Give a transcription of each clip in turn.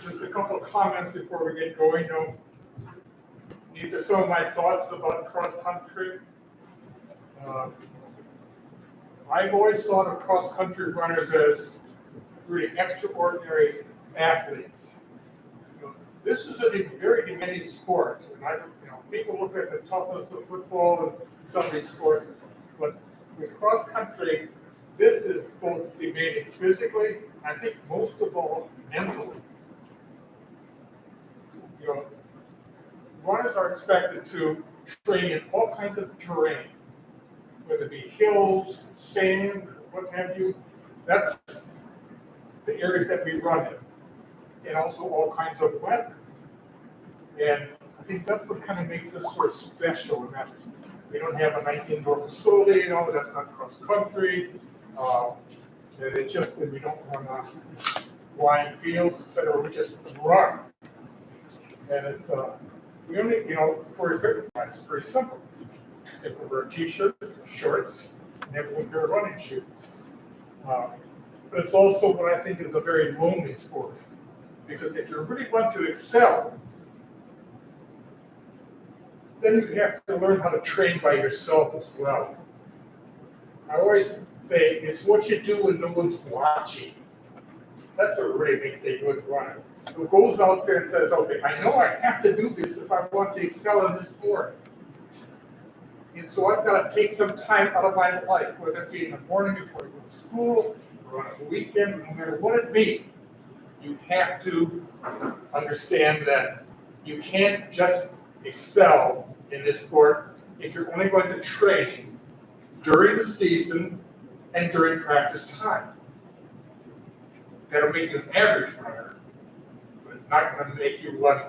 Just a couple of comments before we get going. These are some of my thoughts about cross country. I've always thought of cross country runners as really extraordinary athletes. This is a very demanding sport, and people look at the toughness of football and some of these sports, but with cross country, this is both demanding physically, I think most of all mentally. Runners are expected to train in all kinds of terrain, whether it be hills, sand, what have you. That's the areas that we run in, and also all kinds of weather. And I think that's what kind of makes this sort of special, in that we don't have a nice indoor facility, that's not cross country. And it's just that we don't run on blind fields, etc. We just run. And it's we only, for equipment, it's pretty simple. Simply wear a t-shirt, shorts, and have one pair of running shoes. But it's also what I think is a very lonely sport, because if you really want to excel, then you have to learn how to train by yourself as well. I always say it's what you do when no one's watching. That's what really makes a good runner. Who goes out there and says, okay, I know I have to do this if I want to excel in this sport. And so I've got to take some time out of my life, whether it be in the morning before you go to school, or on a weekend, no matter what it be. You have to understand that you can't just excel in this sport if you're only going to train during the season and during practice time. That'll make you an average runner, but it's not going to make you one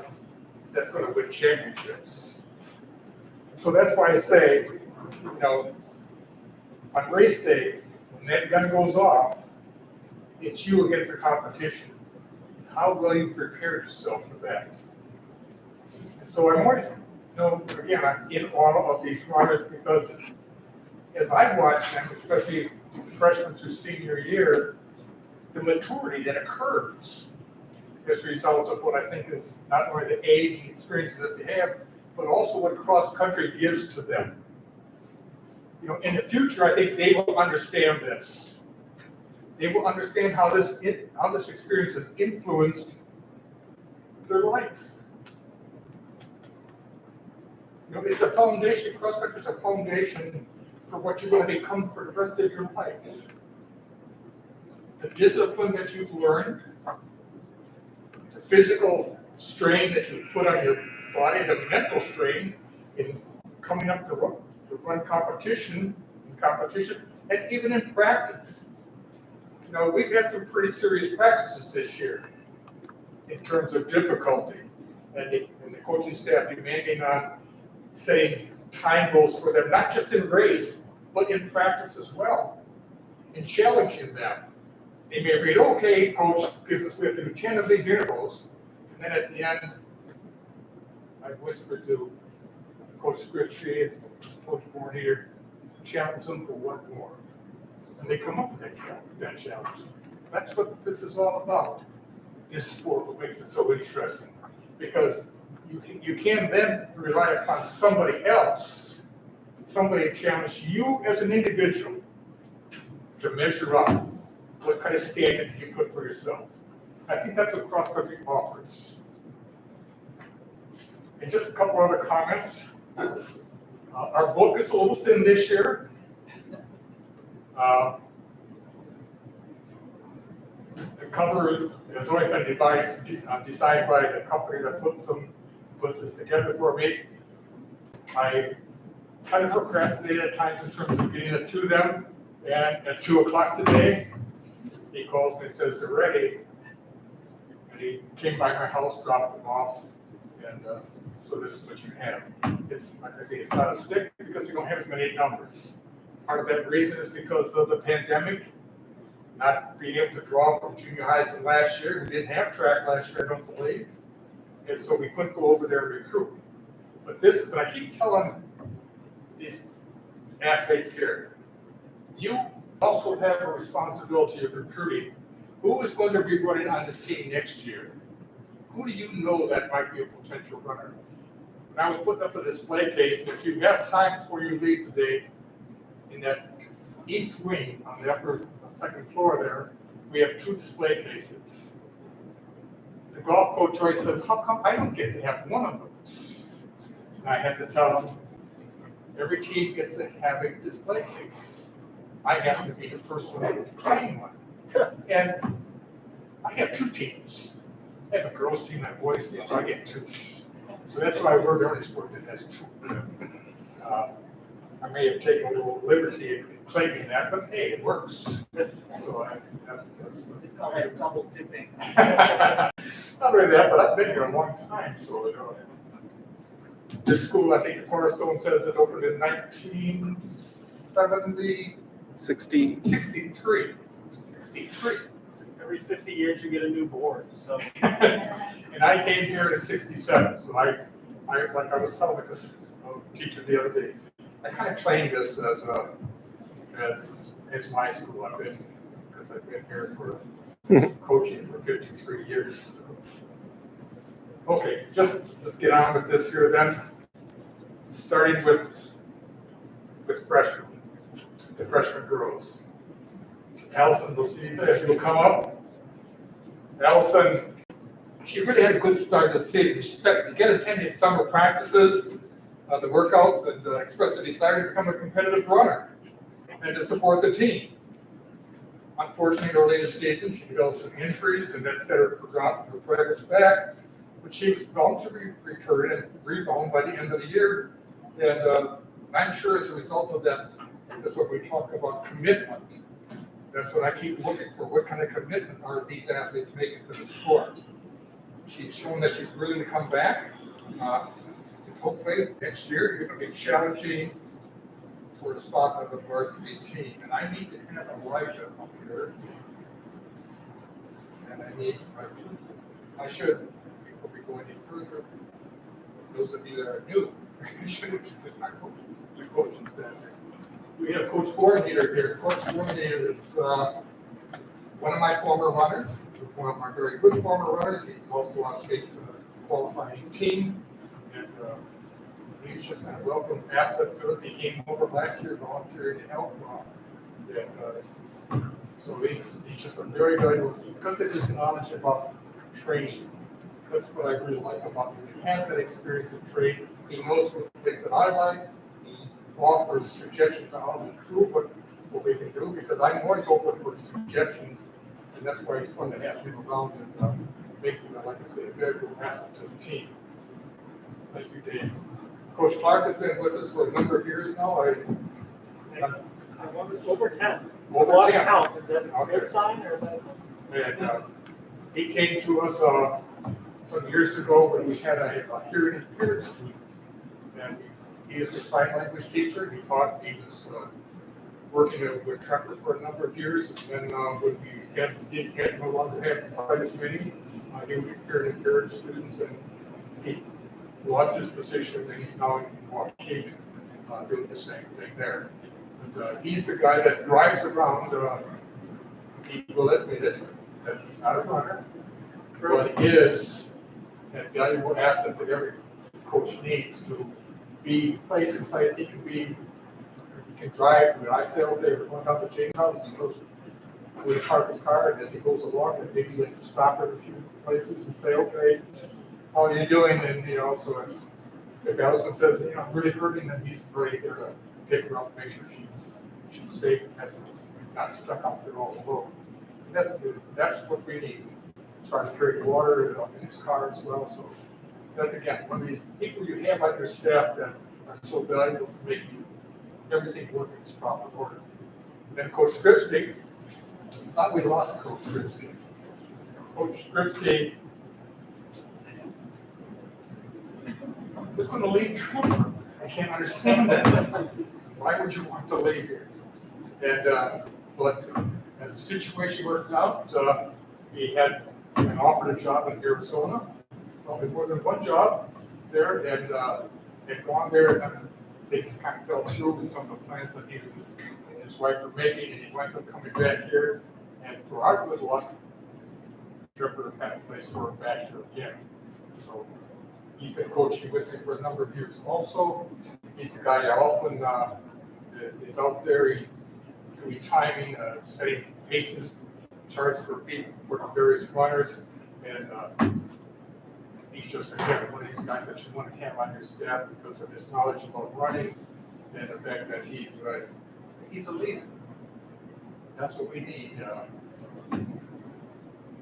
that's going to win championships. So that's why I say, on race day, when that gun goes off, it's you against the competition. How well you prepare yourself for that? And so I'm always, again, I'm in awe of these runners, because as I watch them, especially freshman through senior year, the maturity that occurs as a result of what I think is not only the age and experiences that they have, but also what cross country gives to them. In the future, I think they will understand this. They will understand how this experience has influenced their life. It's a foundation. Cross country is a foundation for what you're going to become for the rest of your life. The discipline that you've learned, the physical strain that you put on your body, the mental strain in coming up to run competition, and even in practice. We've had some pretty serious practices this year in terms of difficulty, and the coaching staff demanding on setting time goals for them, not just in race, but in practice as well, and challenging them. They may read, okay, coach gives us, we have to do 10 of these intervals, and then at the end, I whispered to Coach Scripsey and Coach Moore challenge them for one more. And they come up with that challenge. That's what this is all about. This sport, what makes it so interesting. Because you can then rely upon somebody else, somebody to challenge you as an individual to measure up what kind of standard you put for yourself. I think that's what cross country offers. And just a couple other comments. Our book is a little thin this year. The cover has always been decided by the company that puts this together for me. I kind of procrastinated at times in terms of getting it to them, and at 2 o'clock today, he calls me and says they're ready. And he came by my house, dropped them off, and so this is what you have. It's, like I say, it's not a stick because we don't have as many numbers. Part of that reason is because of the pandemic, not being able to draw from junior highs from last year. We didn't have track last year, I don't believe. And so we couldn't go over there and recruit. But this is, and I keep telling these athletes here, you also have a responsibility of recruiting who is going to be running on this team next year? Who do you know that might be a potential runner? And I was putting up a display case, and if you have time before you leave today, in that east wing on the upper second floor there, we have 2 display cases. The golf coach always says, how come I don't get to have one of those? And I had to tell him, every team gets to have a display case. I happen to be the first one playing one. And I have 2 teams. I have a girls team and a boys team, so I get 2. So that's why we're the only sport that has 2. I may have taken a little liberty in claiming that, but hey, it works. So that's double dipping. not only that, but I've been here a long time. So this school, I think the Cornerstone says it opened in 1963. 63. Every 50 years you get a new board, so. And I came here in '67, so I like I was telling this teacher the other day, I kind of claim this as my school. I've been here for coaching for 53 years. Okay, let's get on with this here then. Starting with freshmen, the freshman girls. Allison, we'll see if you'll come up. Allison, she really had a good start to the season. She began attending summer practices, the workouts, and expressed a desire to become a competitive runner and to support the team. Unfortunately, early in the season, she developed some injuries, and that set her progress back. But she was bound to return and rebound by the end of the year. And I'm sure as a result of that, that's what we talk about, commitment. That's what I keep looking for. What kind of commitment are these athletes making to the sport? She's shown that she's willing to come back. Hopefully next year you're going to be challenging for a spot on the varsity team. And I need to have Elijah up here. And I should, before we go any further, those of you that are new, I should introduce my coaching staff. We have Coach Coordinator here. Coach Coordinator is one of my former runners, one of my very good former runners. He's also on state qualifying team. And he's just been a welcome asset to us. He came over last year, volunteering to help. So he's just a very valuable, because of his knowledge about training. That's what I really like about him. He has that experience in training. He knows what the things that I like. He offers suggestions on how to improve what we can do, because I'm always open for suggestions, and that's why it's fun to have him around and make him, like I said, a very good asset to the team. Thank you, Dave. Coach Clark has been with us for a number of years now. Over 10. Over 10. Count. Is that a Okay. good sign or a bad sign? And he came to us some years ago when we had a hearing impaired student. And he is a sign language teacher. He was working with Trevor for a number of years. And then when we no longer had quite as many, he was hearing impaired students, and he lost his position, and he's now in Waukegan doing the same thing there. And, he's the guy that drives around. He will admit it, that he's not a runner, but he is a valuable asset that every coach needs to be place in place. He can drive. When I say, okay, we're going down to James House, he knows where to park his car, and as he goes along, and maybe he has to stop at a few places and say, okay, how are you doing? And so if Allison says, I'm really hurting, then he's ready there to pick her up, make sure she's safe, and not stuck out there all alone. That's what we need. As far as carrying water in his car as well. So that's again one of these people you have on your staff that are so valuable to make everything work in its proper order. And then Coach Skripski, I thought we lost Coach Skripski. Coach Skripski was going to leave Trump. I can't understand that. Why would you want to leave here? And but as the situation worked out, he had been offered a job in Arizona, probably more than one job there, and had gone there, and things kind of fell through with some of the plans that he and his wife were making, and he winds up coming back here. And for our good luck, never had a place for him back here again. So he's been coaching with me for a number of years. Also, he's the guy I often is out there. He's doing timing, setting paces, charts for people, for the various runners, and he's just again one of these guys that you want to have on your staff because of his knowledge about running and the fact that he's a leader. That's what we need.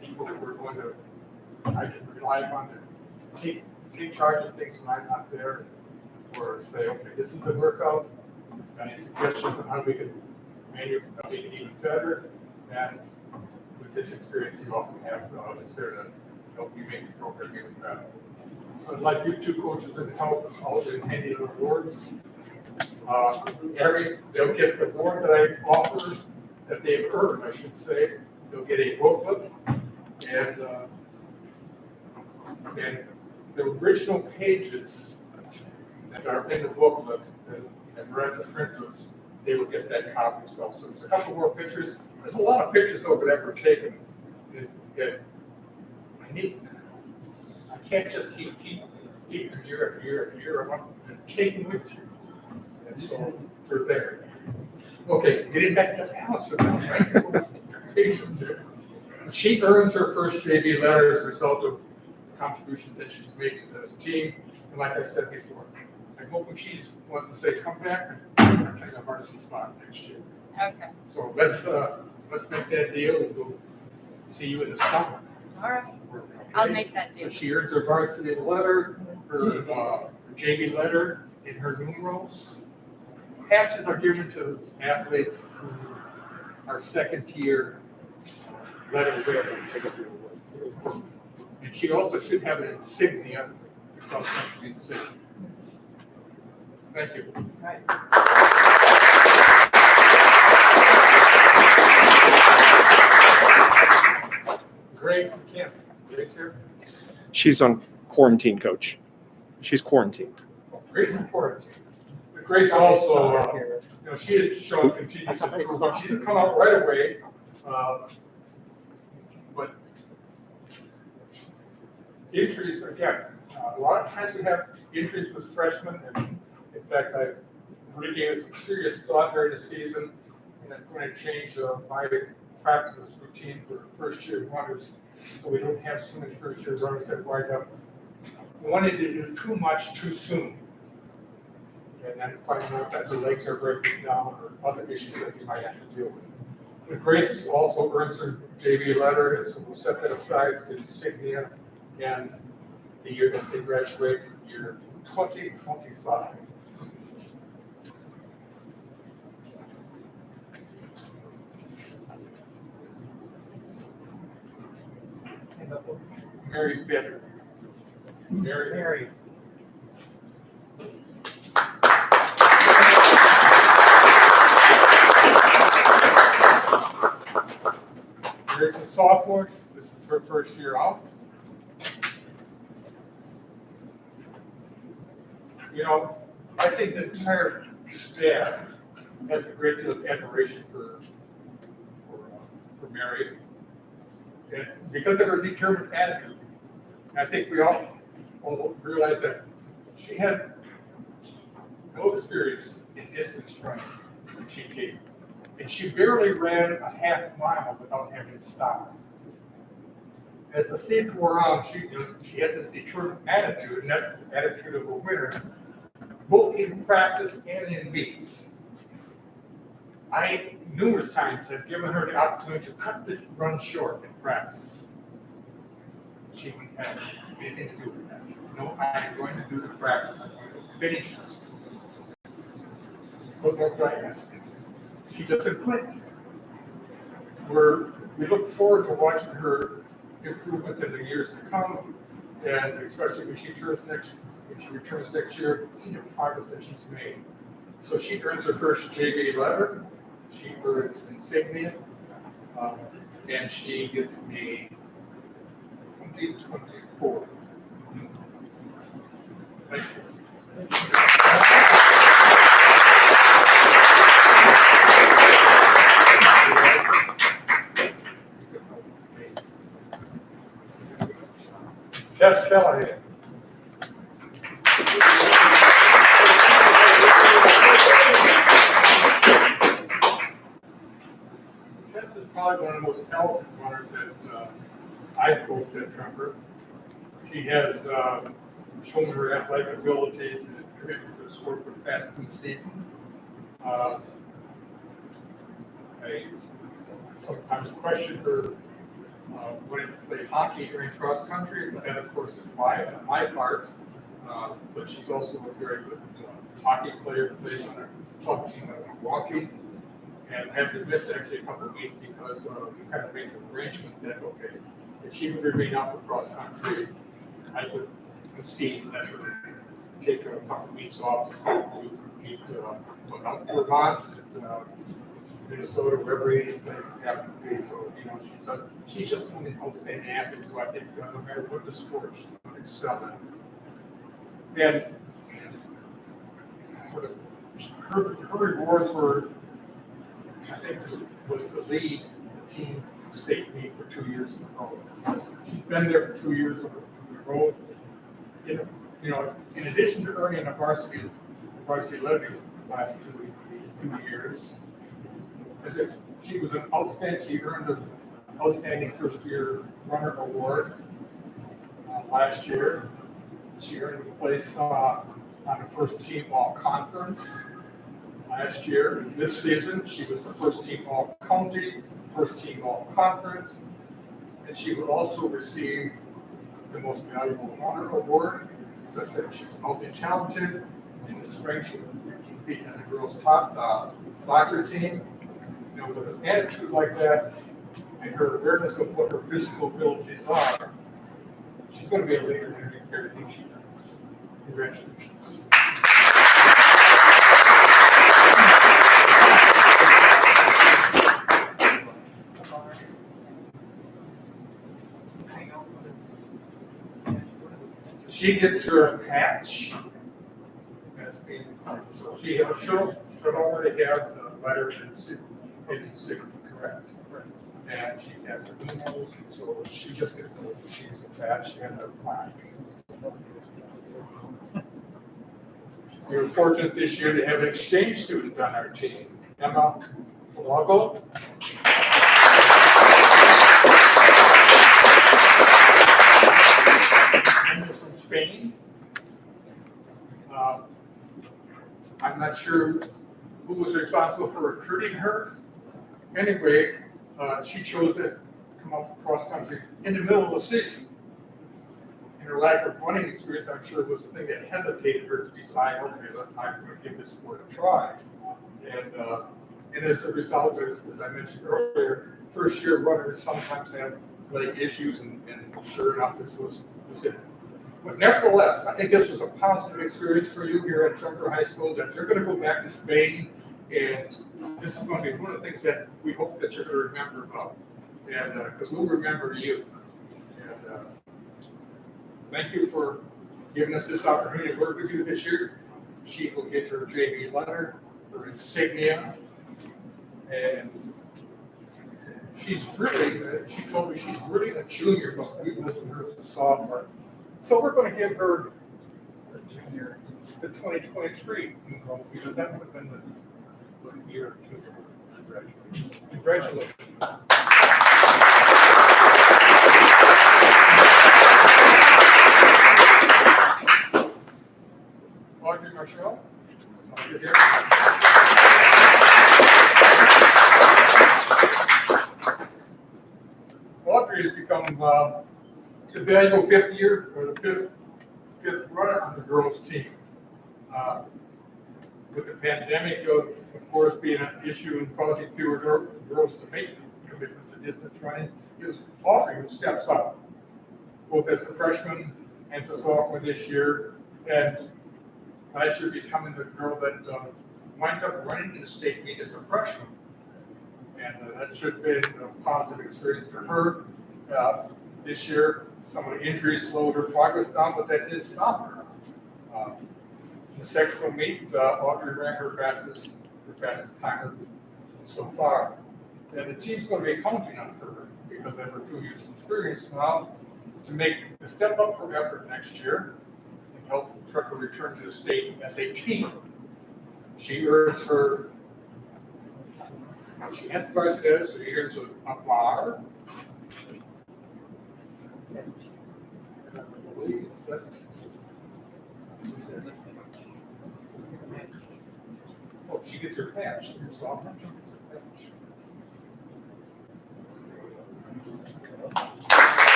People that we're going to, I can rely on to take charge of things when I'm not there, or say, okay, this is the workout. Any suggestions on how we can make it even better? And with this experience, you often have is there to help you make the program even better. So I'd like you two coaches to help out in handing the awards. They'll get the award that I offered, that they've earned, I should say. They'll get a booklet and the original pages that are in the booklet and read the printers, they will get that copy as well. So there's a couple more pictures. There's a lot of pictures over that were taken. I can't just keep them year after year after year. I want to take them with you. And so they're there. Okay, getting back to Allison now. Patience here. She earns her first JV letter as a result of the contributions that she's made to the team. And like I said before, I'm hoping she wants to say, come back and take a varsity spot next year. Okay. So let's make that deal and we'll see you in the summer. All right. Okay? I'll make that So deal. she earns her varsity letter, her JV letter in her numerals. Patches are given to athletes who are second tier letter bearers. And she also should have an insignia, the cross country insignia. Thank you. Grace McKenna. Grace here. She's on quarantine, coach. She's quarantined. Grace is quarantined. But Grace also, she had shown continuous improvement. She didn't come out right away, but injuries again. A lot of times we have injuries with freshmen, and in fact, I really gave it some serious thought during the season, and I'm going to change my practice routine for first-year runners, so we don't have so many first-year runners that wind up wanting to do too much too soon, and then finding out that the legs are breaking down or other issues that you might have to deal with. But Grace also earns her JV letter, and so we'll set that aside to the insignia and the year that they graduate, year 2025. Mary Bitter. Mary. Mary's a sophomore. This is her first year out. You know, I think the entire staff has a great deal of admiration for Mary, and because of her determined attitude. I think we all realize that she had no experience in distance running when she came, and she barely ran a half mile without having to stop. As the season wore on, she has this determined attitude, and that's the attitude of a winner, both in practice and in meets. I numerous times have given her the opportunity to cut the run short in practice. She wouldn't have anything to do with that. No, I'm going to do the practice. I'm going to finish it. Look at that. She doesn't quit. We look forward to watching her improvement in the years to come, and especially when she returns next year, see the progress that she's made. So she earns her first JV letter, she earns insignia, and she gets a 2024. Thank you. is probably one of the most talented runners that I've coached at Tremper. She has shown her athletic abilities and commitment to the sport for the past 2 seasons. I sometimes question her when I play hockey or in cross country, but that of course is bias on my part. But she's also a very good hockey player, plays on a club team in Milwaukee, and had to miss actually a couple of weeks because we kind of made an arrangement that, okay, if she would remain out for cross country, I would concede that her take a couple of weeks off to compete out in Vermont, Minnesota, wherever it happens to be. So, you know, she's just one of these outstanding athletes who I think no matter what the sport, she's going to excel in. And her rewards were, I think, was to lead the team to state meet for 2 years in a row. She's been there for 2 years in a row. You know, in addition to earning a varsity levies the last these 2 years, as if she was an outstanding, she earned an outstanding first-year runner award last year. She earned a place on the first team all-conference last year. This season, she was the first team all-county, first team all-conference, and she would also receive the most valuable runner award. As I said, she's multi-talented. In the spring, she would compete in the girls' top soccer team. You know, with an attitude like that and her awareness of what her physical abilities are, she's going to be a leader in everything she does. Congratulations. She gets her patch. She'll already have the letter and signature correct. And she has her emails, so she just gets she's attached and her plaque. We were fortunate this year to have an exchange student on our team, Emma Lago. Emma's from Spain. I'm not sure who was responsible for recruiting her. Anyway, she chose to come up cross country in the middle of the season. And her lack of running experience, I'm sure, was the thing that hesitated her to decide, okay, I'm going to give this sport a try. And as a result, as I mentioned earlier, first-year runners sometimes have leg issues, and sure enough, this was it. But nevertheless, I think this was a positive experience for you here at Tremper High School, that you're going to go back to Spain, and this is going to be one of the things that we hope that you're going to remember about, and because we'll remember you. And thank you for giving us this opportunity to work with you this year. She will get her JV letter, her insignia, and she's really, she told me she's really a junior, but we've listened to her as a sophomore. So we're going to give her the junior, the 2023, because that would have been the year junior. Congratulations. Audrey Marshall, you're here. Audrey has become the valuable fifth runner on the girls' team. With the pandemic, of course, being an issue and causing fewer girls to make commitments to distance running, it was Audrey who steps up, both as a freshman and as a sophomore this year, and last year becoming the girl that winds up running in the state meet as a freshman. And that should have been a positive experience for her. This year, some of the injuries slowed her progress down, but that didn't stop her. In the sectional meet, Audrey ran her fastest time so far. And the team's going to be counting on her because of her 2 years experience now to make the step up her effort next year and help Tremper return to the state as a team. She earns her She has the varsity, so here's a bar. I believe that. Oh, she gets her patch. She gets off. She gets her patch.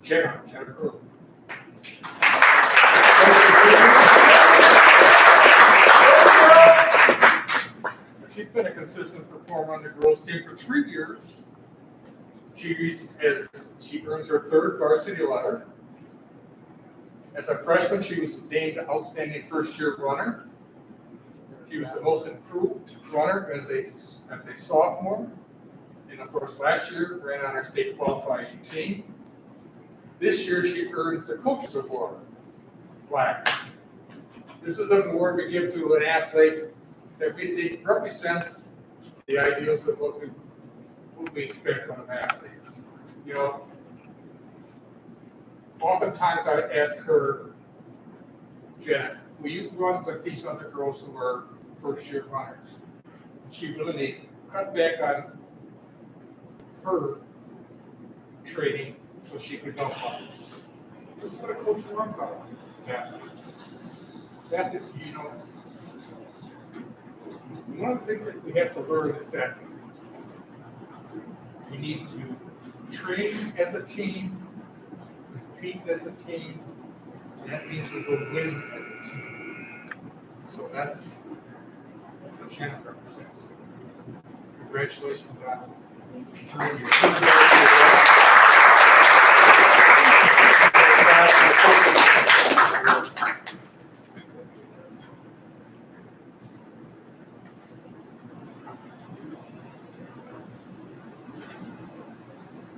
Jenna Crew. She's been a consistent performer on the girls' team for 3 years. She earns her 3rd varsity letter. As a freshman, she was named outstanding first-year runner. She was the most improved runner as a sophomore. And of course, last year ran on our state qualifying team. This year, she earns the Coaches Award plaque. This is an award we give to an athlete that we think represents the ideals of what we expect from athletes. You know, oftentimes I ask her, Janet, will you run with these other girls who are first-year runners? She really cut back on her training so she could help others. This is what a coach runs on. That is, you know, one of the things that we have to learn is that we need to train as a team, compete as a team, and that means we will win as a team. So that's what Shannon represents. Congratulations on turning your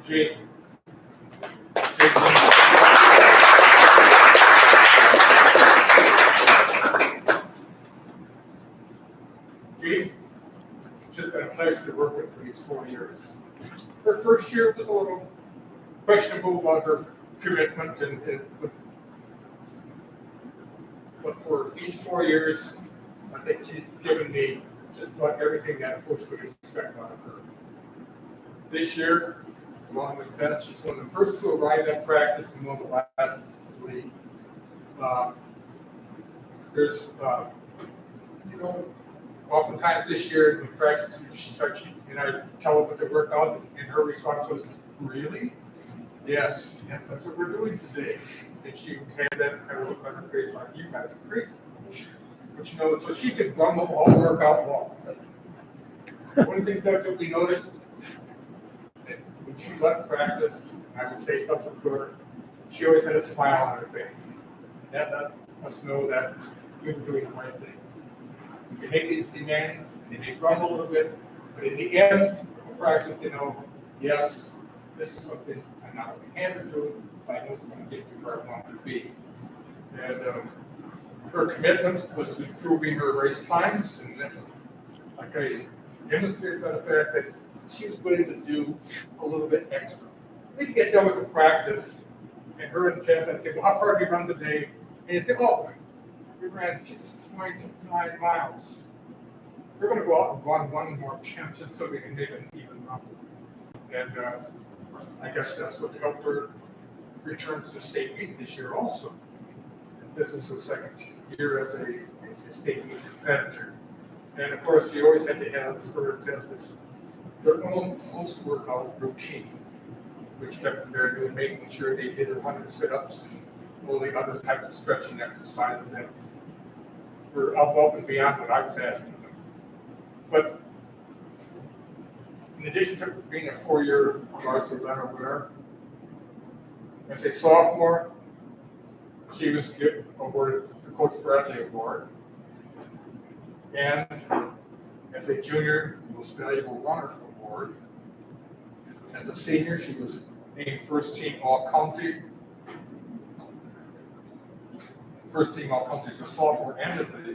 Jake. Jake, it's just been a pleasure to work with for these 4 years. Her first year was a little questionable about her commitment, but for these 4 years, I think she's given me just about everything that a coach would expect out of her. This year, along with Tess, she's one of the first to arrive at practice and one of the last to leave. You know, oftentimes this year in practice, and I tell her what to work out, and her response was, "Really? Yes, that's what we're doing today." And she had that kind of look on her face like, "You got to be crazy." But you know, so she could rumble all workout long. One of the things that we noticed, when she left practice, I would say something to her, she always had a smile on her face. That let us know that we were doing the right thing. You make these demands, they may grumble a little bit, but in the end of practice, they know, yes, this is something I'm not only can to do, but I know it's going to get me where I want to be. And her commitment was to improving her race times, and then, like I demonstrated by the fact that she was willing to do a little bit extra. We'd get done with the practice, and her and Tess, I'd say, "Well, how far did you run today?" And they'd say, "Oh, we ran 6.9 miles. We're going to go out and run one more time just so we can make an even number." And I guess that's what helped her return to the state meet this year also. And this is her 2nd year as a state meet competitor. And of course, she always had to have her Tess their own post-workout routine, which kept them there doing, making sure they did 100 sit-ups and all the other types of stretching exercises that were above and beyond what I was asking them. But in addition to being a 4-year varsity letter winner, as a sophomore, she was awarded the Coach Bradley Award. And as a junior, Most Valuable Runner Award. As a senior, she was named First Team All-County. First Team All-County as a sophomore and as a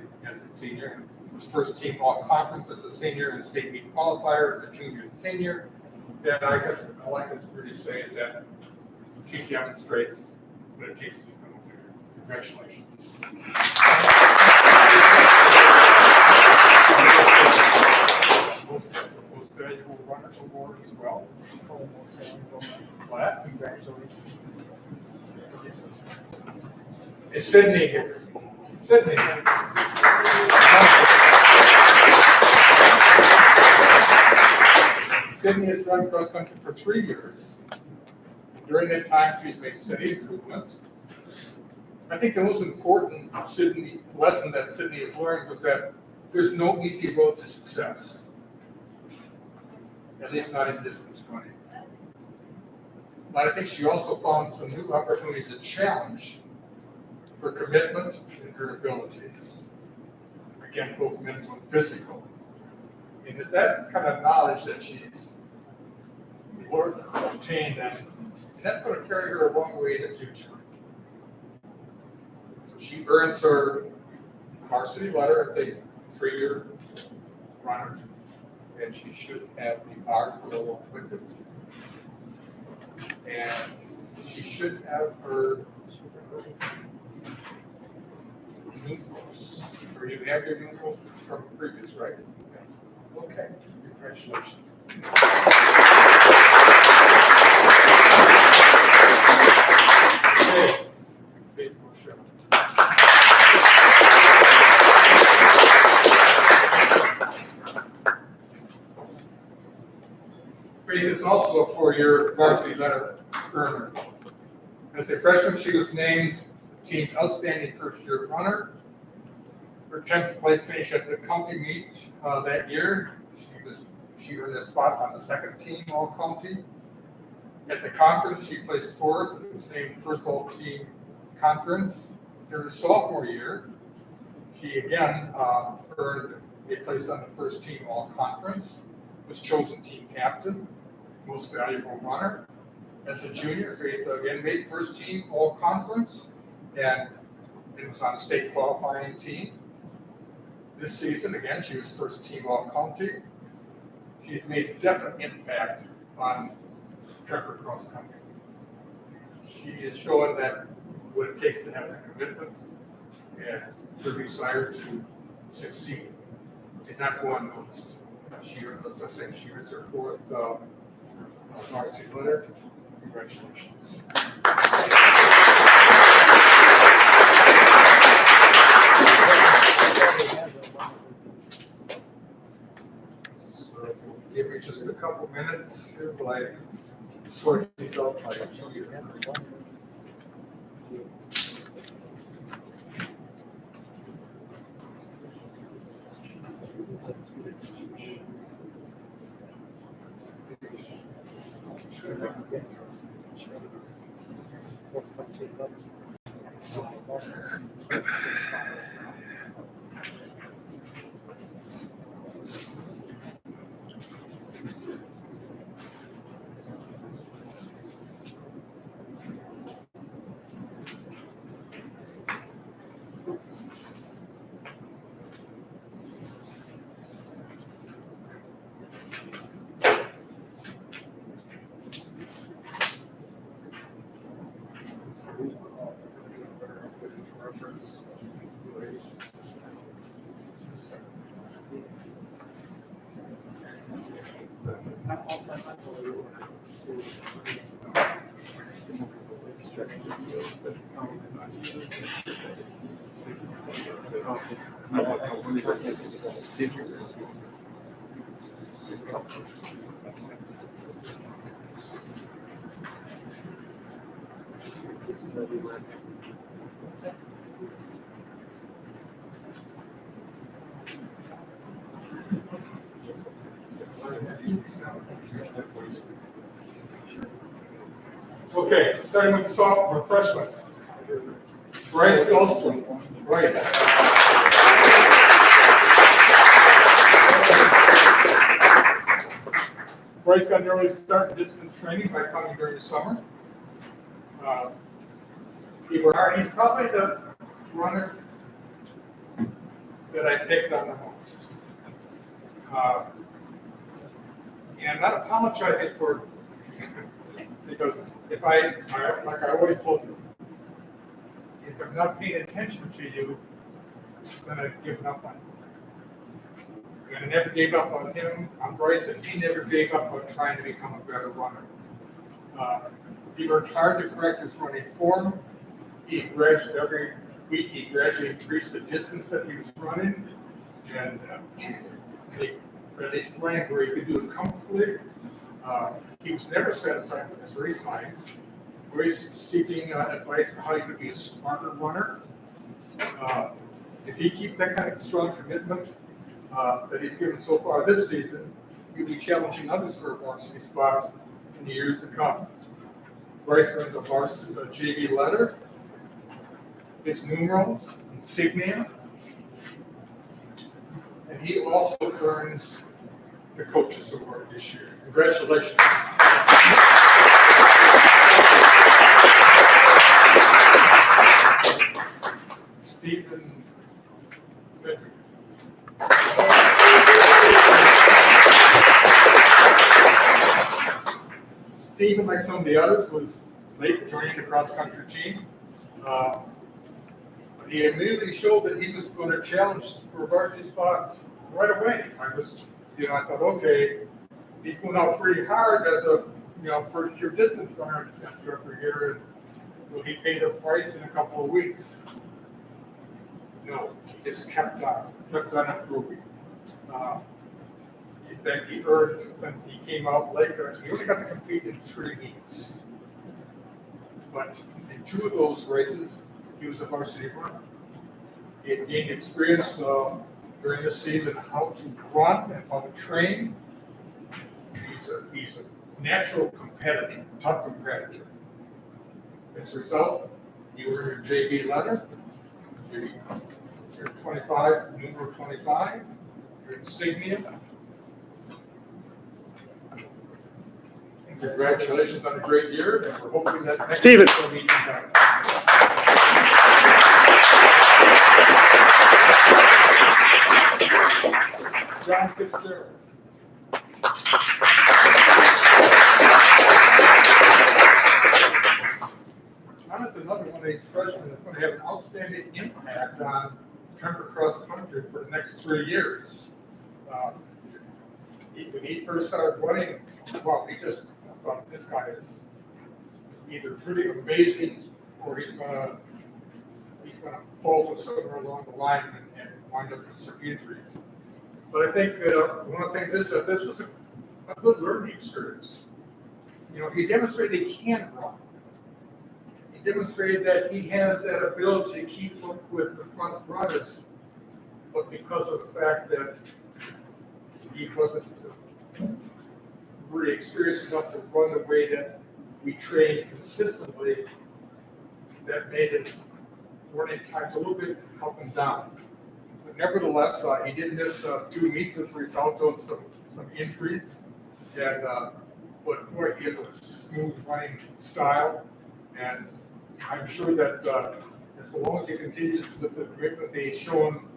senior. Was First Team All-Conference as a senior and state meet qualifier as a junior and senior. And I guess all I can really say is that she demonstrates but it takes to come up here. Congratulations. Most valuable runner award as well. What? Congratulations. Is Sydney here? Sydney. Sydney has run cross country for 3 years. During that time, she's made steady improvement. I think the most important lesson that Sydney has learned was that there's no easy road to success, at least not in distance running. But I think she also found some new opportunities to challenge her commitment and her abilities. Again, both mental and physical. And it's that kind of knowledge that she's obtained, and that's going to carry her a long way in the future. So she earns her varsity letter as a 3-year runner, and she should have the R to go along with it. And she should have her numerals. Or you have your numerals from previous, right? Okay, congratulations. Okay, faithful show. Faith is also a 4-year varsity letter earner. As a freshman, she was named the team's outstanding first-year runner. Her 10th place finish at the county meet that year. She earned a spot on the second team all-county. At the conference, she placed 4th. It was named first all-team conference. During her sophomore year, she again earned a place on the first team all-conference, was chosen team captain, most valuable runner. As a junior, Faith again made first team all-conference, and it was on the state qualifying team. This season, again, she was first team all-county. She's made a definite impact on Trevor cross country. She is showing that what it takes to have the commitment and the desire to succeed did not go unnoticed. She, as I said, she was her 4th varsity letter. Congratulations. So give me just a couple minutes here while I sort these out by junior. Okay, starting with the sophomore freshman. Bryce Gulstrom. Bryce. Bryce got an early start in distance training by coming during the summer. He's probably the runner that I picked on the most. And I'm not apologizing for, because if like I always told you, if I'm not paying attention to you, then I've given up on you. And I never gave up on him, on Bryson. He never gave up on trying to become a better runner. He worked hard to correct his running form. Every week he gradually increased the distance that he was running, and he released plan where he could do it comfortably. He was never satisfied with his race times. Always seeking advice on how he could be a smarter runner. If he keeps that kind of strong commitment that he's given so far this season, he'll be challenging others for a varsity spot in the years to come. Bryce earns a JV letter, his numerals, insignia, and he also earns the Coaches Award this year. Congratulations. Stephen Frederick. Stephen, like some of the others, was late joining the cross-country team. But he immediately showed that he was going to challenge for a varsity spot right away. I thought, okay, he's going out pretty hard as a first-year distance runner every year, and will he pay the price in a couple of weeks? No, he just kept on improving. In fact, he earned, when he came out later, he only got to compete in 3 meets. But in 2 of those races, he was a varsity runner. He had gained experience during this season how to run and how to train. He's a natural competitor, tough competitor. As a result, you earned your JV letter, your 25, number 25, your insignia. And congratulations on a great year, and we're hoping that next Stephen. year will be even better. John Fitzgerald. John is another one of these freshmen that's going to have an outstanding impact on Tremper Cross Country for the next 3 years. When he first started running, well, he just thought this guy is either pretty amazing or he's gonna falter somewhere along the line and wind up with some injuries. But I think that one of the things is that this was a good learning experience. He demonstrated he can run. He demonstrated that he has that ability to keep up with the front runners, but because of the fact that he wasn't really experienced enough to run the way that we trained consistently, that made his running times a little bit up and down. But nevertheless, he did miss 2 meets as a result of some injuries. And but boy, he has a smooth running style, and I'm sure that as long as he continues with the commitment that he's shown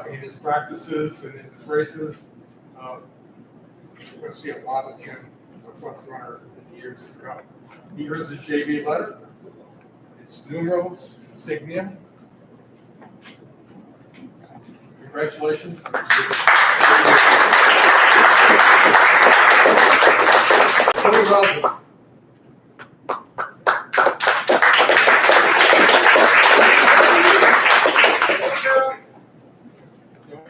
in his practices and in his races, we're going to see a lot of him as a front runner in the years to come. He earns a JV letter, his numerals, insignia. Congratulations. Tony Weldon.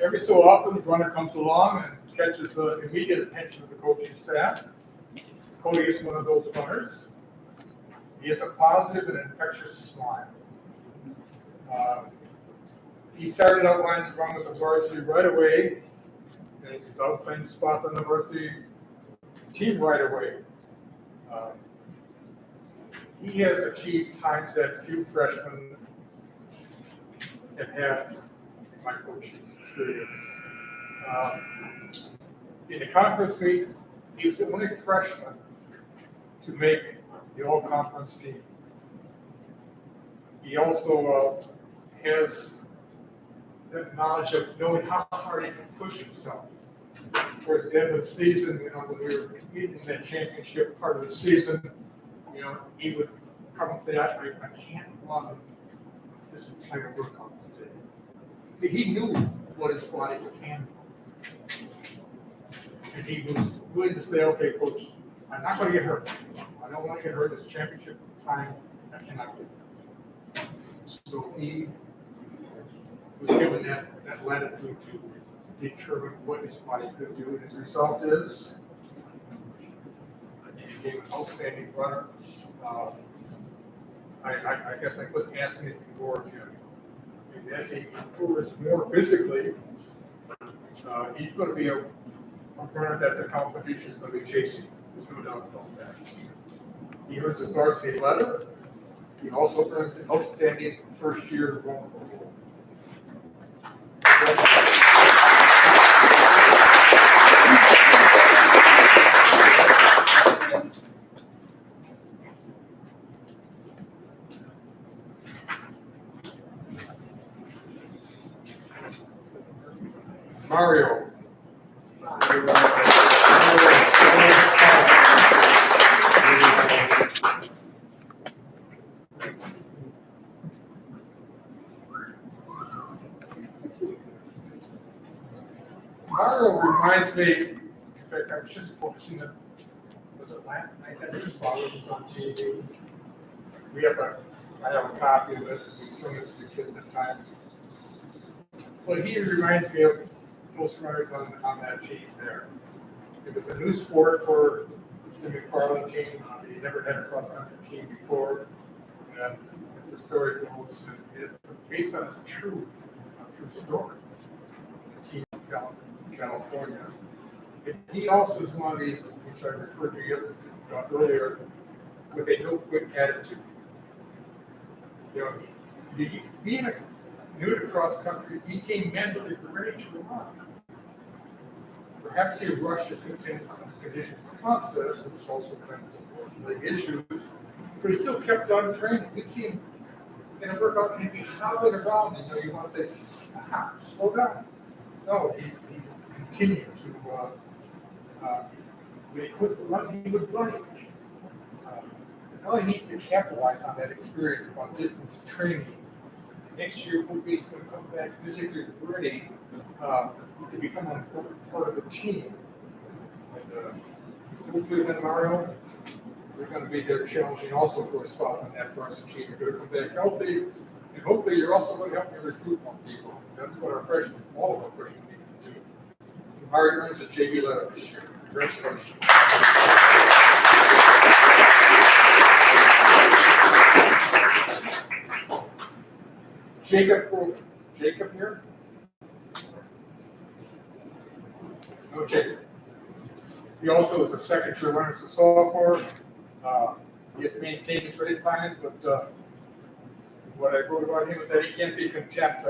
Every so often, the runner comes along and catches the immediate attention of the coaching staff. Cody is one of those runners. He has a positive and infectious smile. He started out wanting to run with the varsity right away, and he's out playing spot on the varsity team right away. He has achieved times that few freshmen have had in my coaching experience. In the conference meet, he was the only freshman to make the all-conference team. He also has that knowledge of knowing how hard he can push himself. Towards the end of the season, when we were competing in that championship part of the season, he would come and say, I can't run this entire workout today. See, he knew what his body could handle. And he was willing to say, okay, coach, I'm not going to get hurt. I don't want to get hurt. This championship time, I cannot do it. So he was given that latitude to determine what his body could do. And his result is he became an outstanding runner. I guess I couldn't ask anything more of him. And as he improves more physically, he's going to be a runner that the competition is going to be chasing. There's no doubt about that. He earns a varsity letter. He also earns an outstanding first year runner. Mario. Mario reminds me, in fact, I was just watching it, was it last night that his father was on TV? I have a copy of it, we showed it to the kids at times. Well, he reminds me of those runners on that team there. It was a new sport for the McFarland team. He never had a cross-country team before. And as the story goes, it's based on a true story. The team in California. And he also is one of these, which I referred to earlier, with a no-quit attitude. You know, being new to cross-country, he came mentally ready to run. Perhaps he rushed his condition process, which also kind of the issues, but he still kept on training. You'd see him in a workout and he'd be hobbling around, you want to say, stop, slow down. No, he continued to, when he couldn't run, he would run. Now he needs to capitalize on that experience about distance training. Next year, hopefully he's going to come back physically ready to become an important part of the team. And hopefully then Mario, we're going to be there challenging also for a spot on that varsity team. You're going to come back healthy, and hopefully you're also going to help me recruit more people. That's what our freshmen, all of our freshmen need to do. So Mario earns a JV letter this year. Congratulations. Jacob here? No, Jacob. He also is a second-year runner as a sophomore. He has maintained his race times, but what I wrote about him is that he can't be content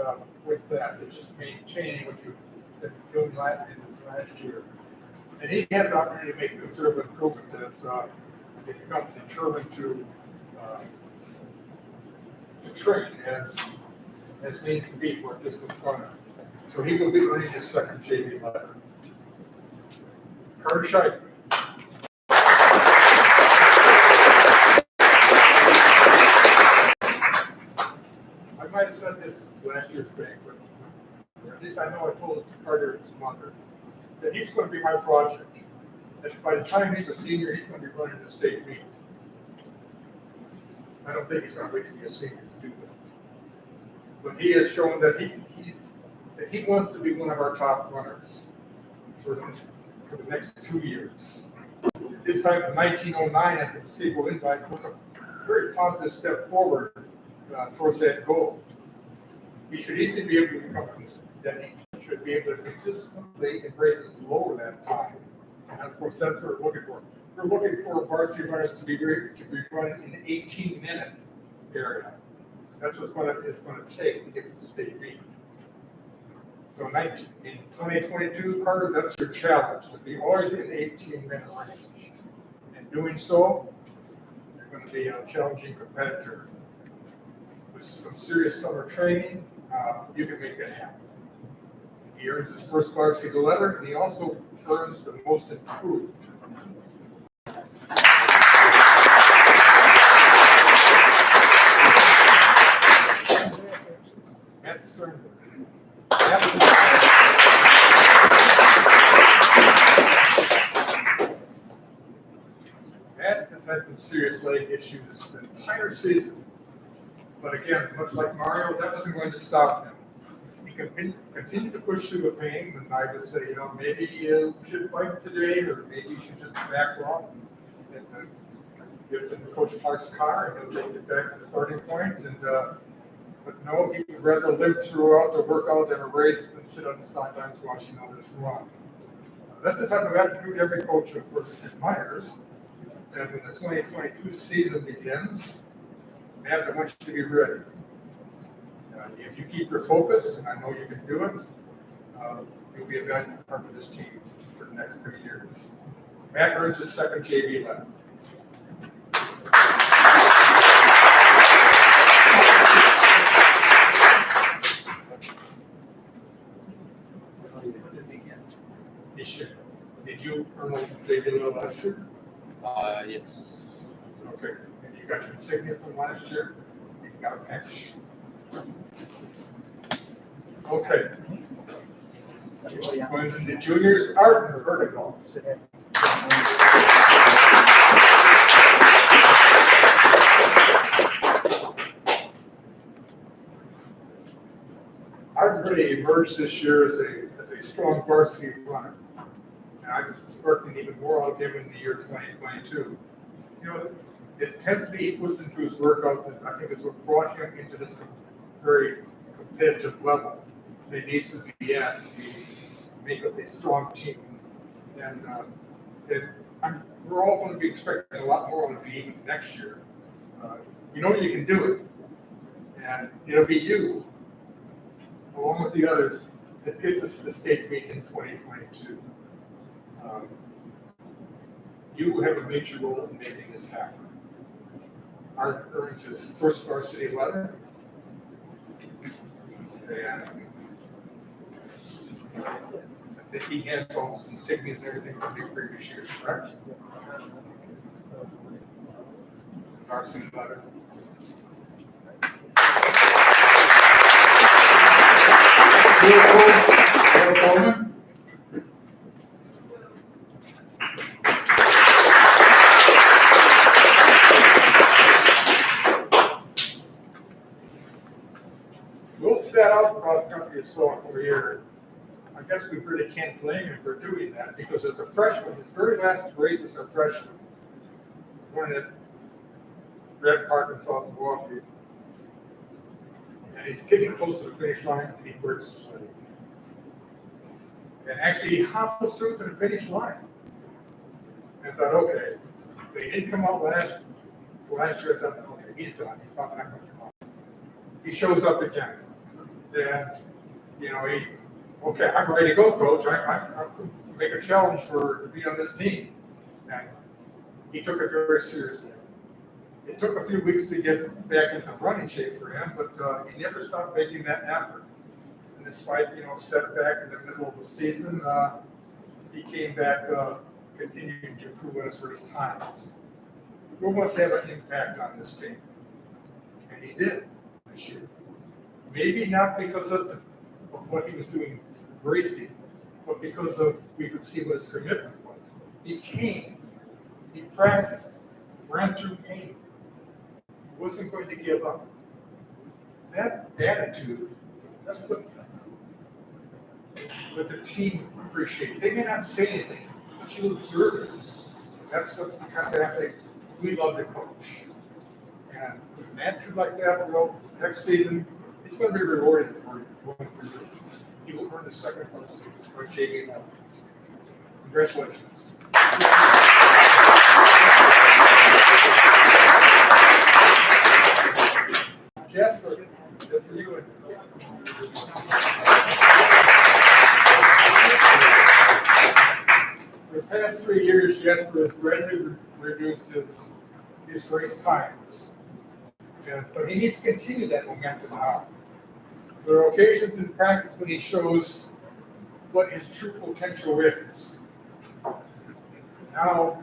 with that. It's just maintaining what you've been doing last year. And he has the opportunity to make considerable improvement as he becomes determined to train as needs to be for a distance runner. So he will be earning his second JV letter. Kurt Scheib. I might have said this last year's banquet, but at least I know I told it to Carter and his mother, that he's going to be my project. That by the time he's a senior, he's going to be running the state meet. I don't think he's going to wait to be a senior to do that. But he has shown that he wants to be one of our top runners for the next 2 years. His time from 1909 at the Stable Invite was a very positive step forward towards that goal. He should easily be able to become that he should be able to consistently embrace his lower that time. And of course, that's what we're looking for. We're looking for varsity runners to be running in an 18-minute area. That's what it's going to take to get to the state meet. So in 2022, Carter, that's your challenge, to be always in the 18-minute range. And doing so, you're going to be a challenging competitor. With some serious summer training, you can make that happen. He earns his first varsity letter, and he also earns the most improved. Matt Sternberg. Matt has had some serious leg issues the entire season. But again, much like Mario, that wasn't going to stop him. He continued to push through the pain, and I would say, maybe you should fight today, or maybe you should just back off and get in Coach Clark's car, and he'll take it back to the starting point. But no, he would rather live throughout the workout and a race than sit on the sidelines watching others run. That's the type of attitude every coach, of course, admires. And when the 2022 season begins, Matt, I want you to be ready. If you keep your focus, and I know you can do it, you'll be a valuable part of this team for the next 3 years. Matt earns his second JV letter. This year. Did you earn a JV letter last year? Yes. Okay. And you got your insignia from last year? You got a patch? Okay. Going to the juniors, art and vertical. Art really emerged this year as a strong varsity runner. And I was working even more on him in the year 2022. The intensity he puts into his workouts, I think, is what brought him into this very competitive level that he needs to be at to make us a strong team. And we're all going to be expecting a lot more of you next year. You know you can do it, and it'll be you, along with the others, that gets us to the state meet in 2022. You have a major role in making this happen. Art earns his first varsity letter. And that he has all his insignias and everything from the previous years, correct? Varsity letter. Coleman. We'll set out cross country his sophomore year. I guess we really can't blame him for doing that because as a freshman, his very last race as a freshman, running at Red Park in South Milwaukee, and he's getting close to the finish line and he breaks his leg. And actually, he hobbled through to the finish line. And I thought, okay, but he didn't come out last year. I thought, okay, he's done. He's probably not going to come out. He shows up again. And, okay, I'm ready to go, coach. I make a challenge to be on this team. And he took it very seriously. It took a few weeks to get back into running shape for him, but he never stopped making that effort. And despite, setback in the middle of the season, he came back, continuing to improve on his race times. We must have an impact on this team. And he did this year. Maybe not because of what he was doing racing, but because we could see what his commitment was. He came, he practiced, ran through pain. He wasn't going to give up. That attitude, that's what the team appreciates. They may not say anything, but you observe it. That's what you have to have to, we love the coach. And with an attitude like that, next season, it's going to be rewarded for you. He will earn the second place for JV level. Congratulations. Jasper, good for you. For the past 3 years, Jasper has greatly reduced his race times. But he needs to continue that momentum now. There are occasions in practice when he shows what his true potential is. Now,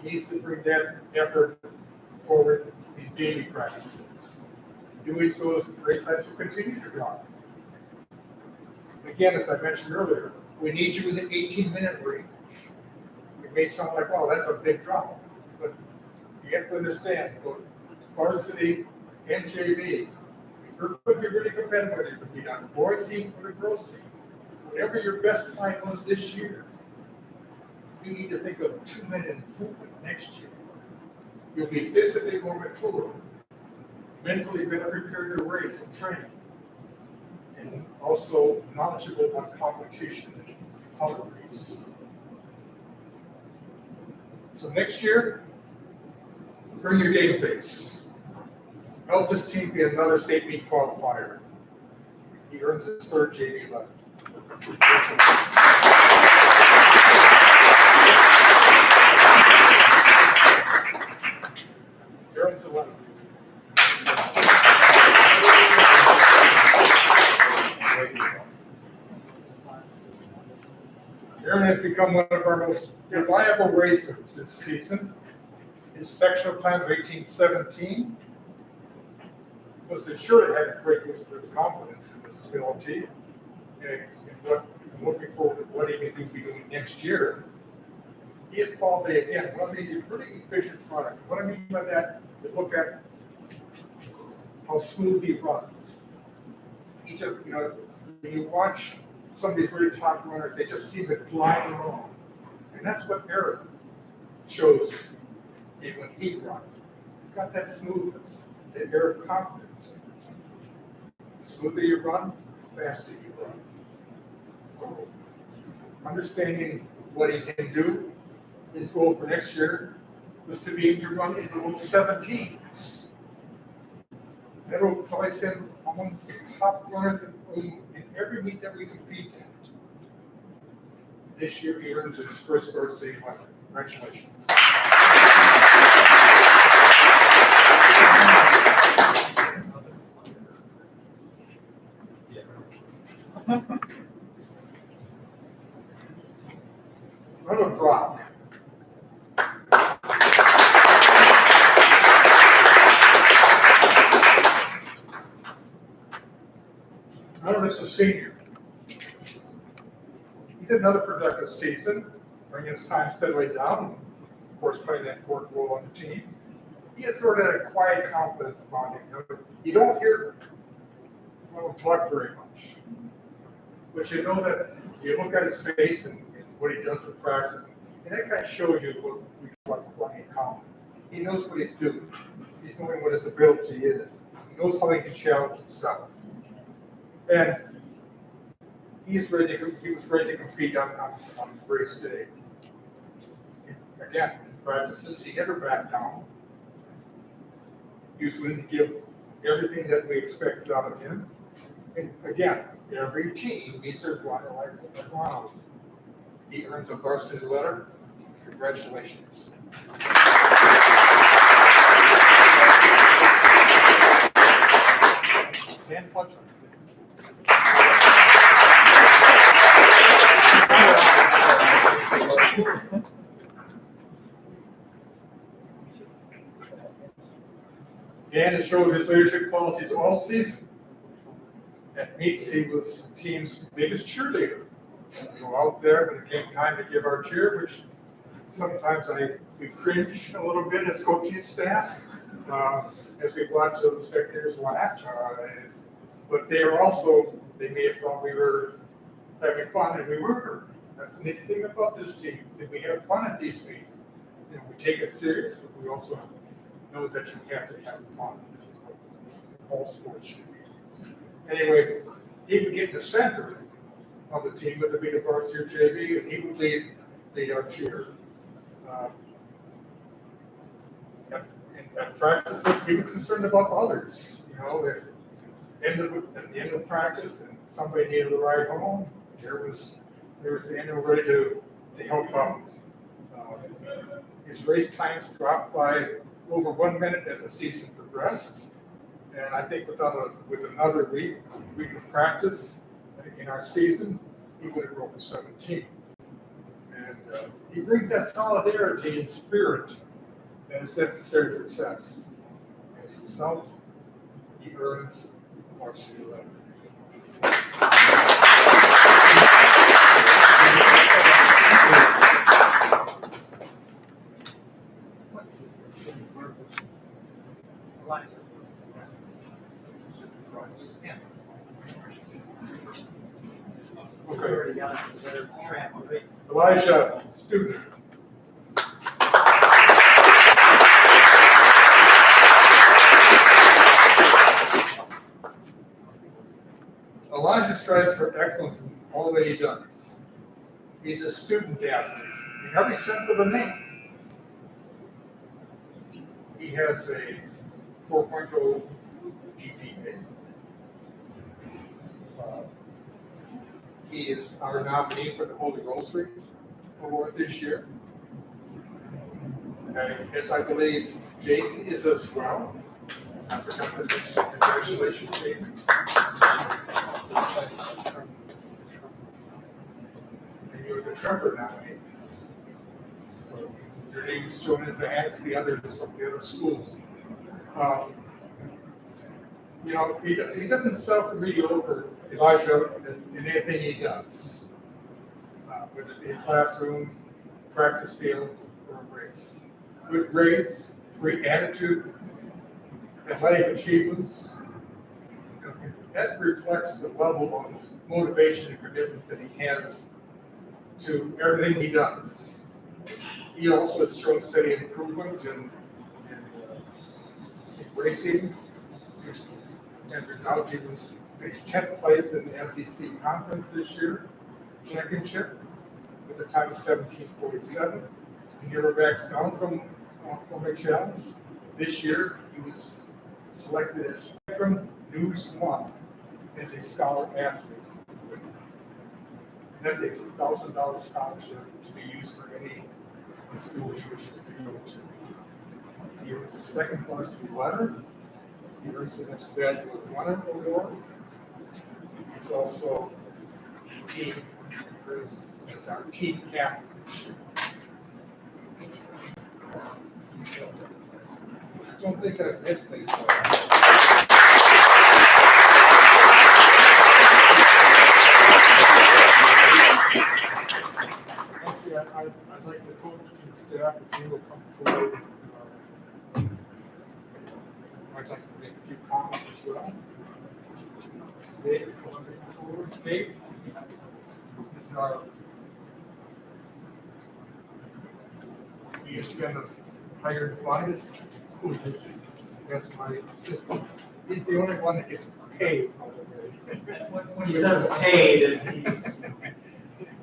he needs to bring that effort forward in daily practices. doing so as race times will continue to drop. Again, as I mentioned earlier, we need you in the 18-minute range. It may sound like, oh, that's a big drop, but you have to understand, both varsity and JV, you're going to be really competitive, whether it be on the boys team or the girls team. Whatever your best time was this year, you need to think of 2-minute improvement next year. You'll be physically more mature, mentally better prepared to race and train, and also knowledgeable about competition and how to race. So next year, bring your game face. Help this team be another state meet qualifier. He earns his third JV letter. He earns a letter. Aaron has become one of our most reliable racers this season. His sectional time of 18:17 was ensured to have great boost for his confidence in his ability. And what I'm looking forward to what he can be doing next year. He is called again, one of these pretty efficient products. What I mean by that, is look at how smooth he runs. He just, when you watch some of these really top runners, they just seem to glide along. And that's what Eric shows me when he runs. He's got that smoothness, that air of confidence. The smoother you run, the faster you run. So, understanding what he can do, his goal for next year was to be able to run in the low 17s. That will place him amongst the top runners in every meet that we compete in. This year he earns his first varsity letter. Congratulations. Run a drop. Ronald is a senior. He did another productive season, bringing his time steadily down, and of course playing that important role on the team. He has sort of a quiet confidence about him. You don't hear Ronald talk very much, but you know that you look at his face and what he does for practice, and that kind of shows you what we call quiet confidence. He knows what he's doing. He's knowing what his ability is. He knows how he can challenge himself. And he was ready to compete on race day. Again, in practices, he never backed down. He was willing to give everything that we expected out of him. And again, every team needs their runner like Ronald. He earns a varsity letter. Congratulations. Dan Putcham. Dan has showed his leadership qualities all season. At meets, he was the team's biggest cheerleader. We go out there when it came time to give our cheer, which sometimes we cringe a little bit as coaching staff as we watch those spectators laugh. But they may have thought we were having fun, and we were. That's the neat thing about this team, that we have fun at these meetings. We take it serious, but we also know that you have to have fun. This is what all sports should be. Anyway, he would get in the center of the team, whether it be the varsity or JV, and he would lead our cheer. At practice, he was concerned about others. At the end of practice, and somebody needed a ride home, there was the animal ready to help out. His race times dropped by over 1 minute as the season progressed, and I think with another week of practice in our season, he would have broken 17. And he brings that solidarity and spirit that is necessary for success. As a result, he earns varsity letter. Okay. Elijah, student. Elijah strives for excellence in all that he does. He's a student athlete in every sense of the name. He has a 4.0 GPA. He is our nominee for the Holy Rosary Award this year. As I believe Jake is as well. I forgot to mention, congratulations, Jake. And you're the Trevor nominee. So your name is shown in the hat to the other schools. You know, he doesn't suffer mediocre, Elijah, in anything he does. Whether it be a classroom, practice field, or a race. Good grades, great attitude, athletic achievements. That reflects the level of motivation and commitment that he has to everything he does. He also has shown steady improvement in racing. And now he was finished 10th place in the SEC conference this year, championship, with a time of 17:47. He never backs down from a challenge. This year, he was selected as Spectrum News One as a scholar athlete. And that's a $1,000 scholarship to be used for any school he wishes to go to. He earns a second varsity letter. He earns the next graduate runner award. He's also team as our team captain this year. I don't think I've missed anything. Actually, I'd like the coach and staff if they will come forward. I'd like to make a few comments as well. Dave, come forward. Dave, this is our ESPN hired finest school district. That's my assistant. He's the only one that gets paid, by the way. When he says paid, it means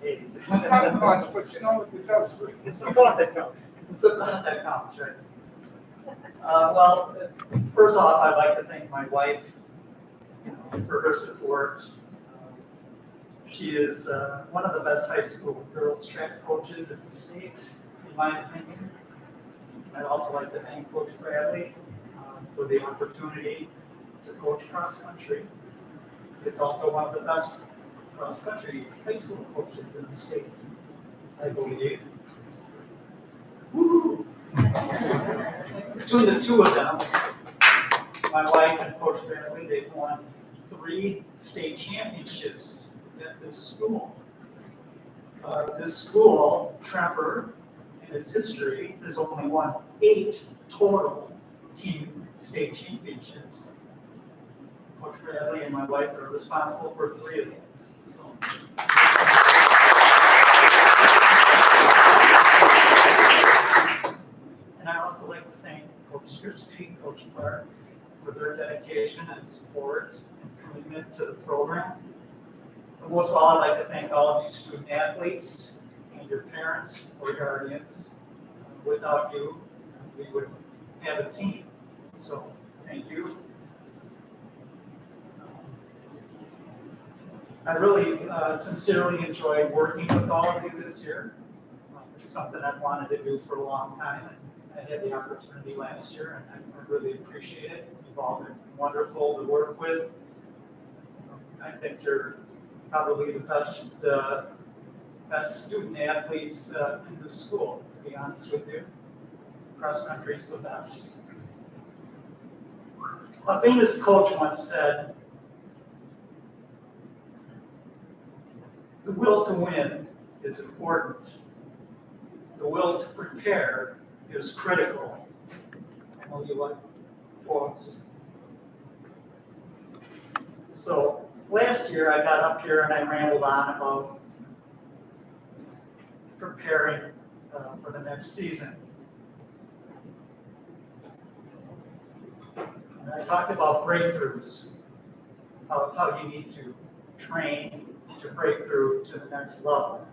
paid. Not much, but you know, it does. It's the thought that counts. It's a thought that counts, right? Well, first off, I'd like to thank my wife, for her support. She is one of the best high school girls track coaches in the state, in my opinion. I'd also like to thank Coach Bradley for the opportunity to coach cross country. He's also one of the best cross country high school coaches in the state, I believe. Woo! Between the two of them, my wife and Coach Bradley, they've won 3 state championships at this school. This school, Trapper, in its history, has only won 8 total team state championships. Coach Bradley and my wife are responsible for 3 of these. So. And I also like to thank Coach Skripski, Coach Clark, for their dedication and support and commitment to the program. But most of all, I'd like to thank all of you student athletes and your parents or guardians. Without you, we would have a team. So thank you. I really sincerely enjoyed working with all of you this year. It's something I've wanted to do for a long time. I had the opportunity last year, and I really appreciate it. You've all been wonderful to work with. I think you're probably the best student athletes in the school, to be honest with you. Cross country is the best. A famous coach once said, "The will to win is important. The will to prepare is critical." I know you like quotes. So last year I got up here and I rambled on about preparing for the next season. And I talked about breakthroughs, how you need to train to break through to the next level.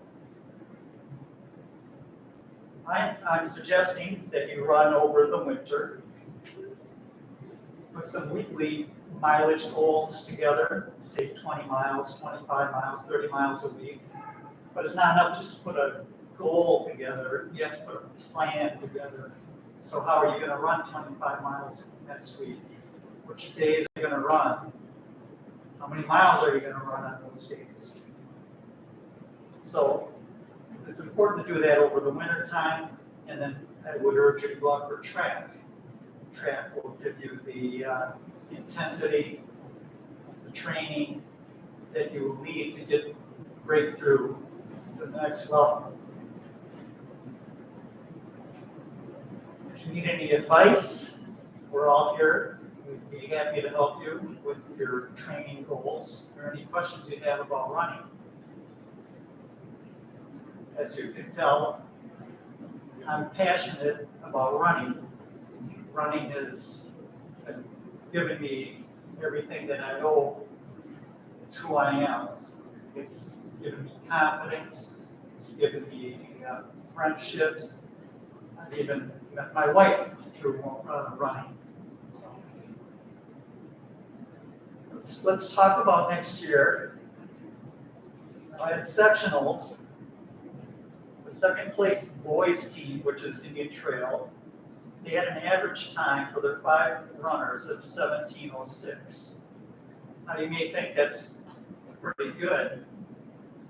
I'm suggesting that you run over the winter, put some weekly mileage goals together, say 20 miles, 25 miles, 30 miles a week. But it's not enough just to put a goal together, you have to put a plan together. So how are you going to run 25 miles next week? Which days are you going to run? How many miles are you going to run on those days? So it's important to do that over the winter time, and then I would urge you to go out for track. Track will give you the intensity, the training that you will need to get breakthrough to the next level. If you need any advice, we're all here. We'd be happy to help you with your training goals or any questions you have about running. As you can tell, I'm passionate about running. Running has given me everything that I know. It's who I am. It's given me confidence. It's given me friendships. I've even met my wife through running. So let's talk about next year. I had sectionals. The second place boys team, which is Indian Trail, they had an average time for their 5 runners of 17:06. Now you may think that's pretty good,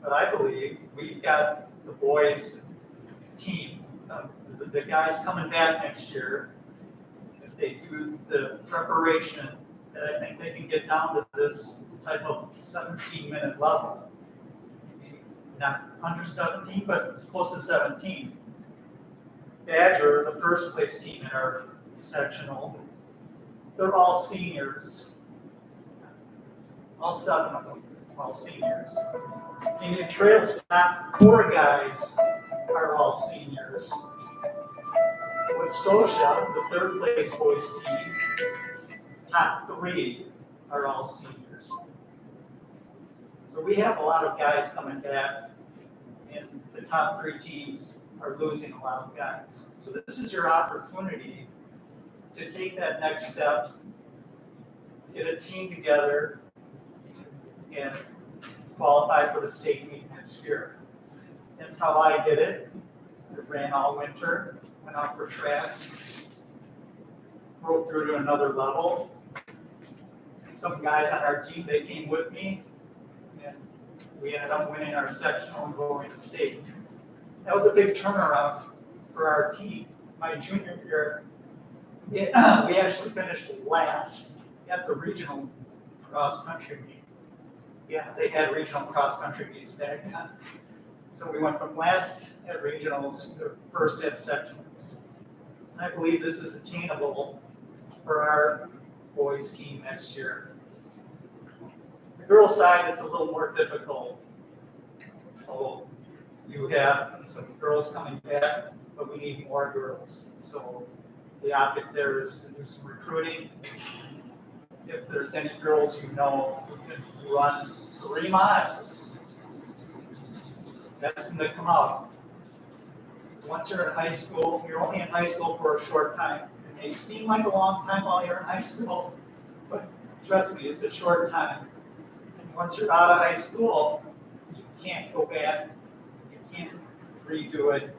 but I believe we've got the boys team, the guys coming back next year, if they do the preparation, that I think they can get down to this type of 17-minute level. Not under 17, but close to 17. Badger, the first place team in our sectional, they're all seniors. All 7 of them, all seniors. Indian Trail's top 4 guys are all seniors. With Scotia, the third place boys team, top 3 are all seniors. So we have a lot of guys coming back, and the top 3 teams are losing a lot of guys. So this is your opportunity to take that next step, get a team together, and qualify for the state meet next year. That's how I did it. I ran all winter, went out for track, broke through to another level. Some guys on our team, they came with me, and we ended up winning our sectional and going to state. That was a big turnaround for our team. My junior year, we actually finished last at the regional cross-country meet. Yeah, they had regional cross-country meets back then. So we went from last at regionals to first at sectionals. And I believe this is attainable for our boys team next year. The girls side, it's a little more difficult. So you have some girls coming back, but we need more girls. So the object there is to do some recruiting. If there's any girls you know who can run 3 miles, that's going to come out. So once you're in high school, you're only in high school for a short time. It may seem like a long time while you're in high school, but trust me, it's a short time. And once you're out of high school, you can't go back, you can't redo it.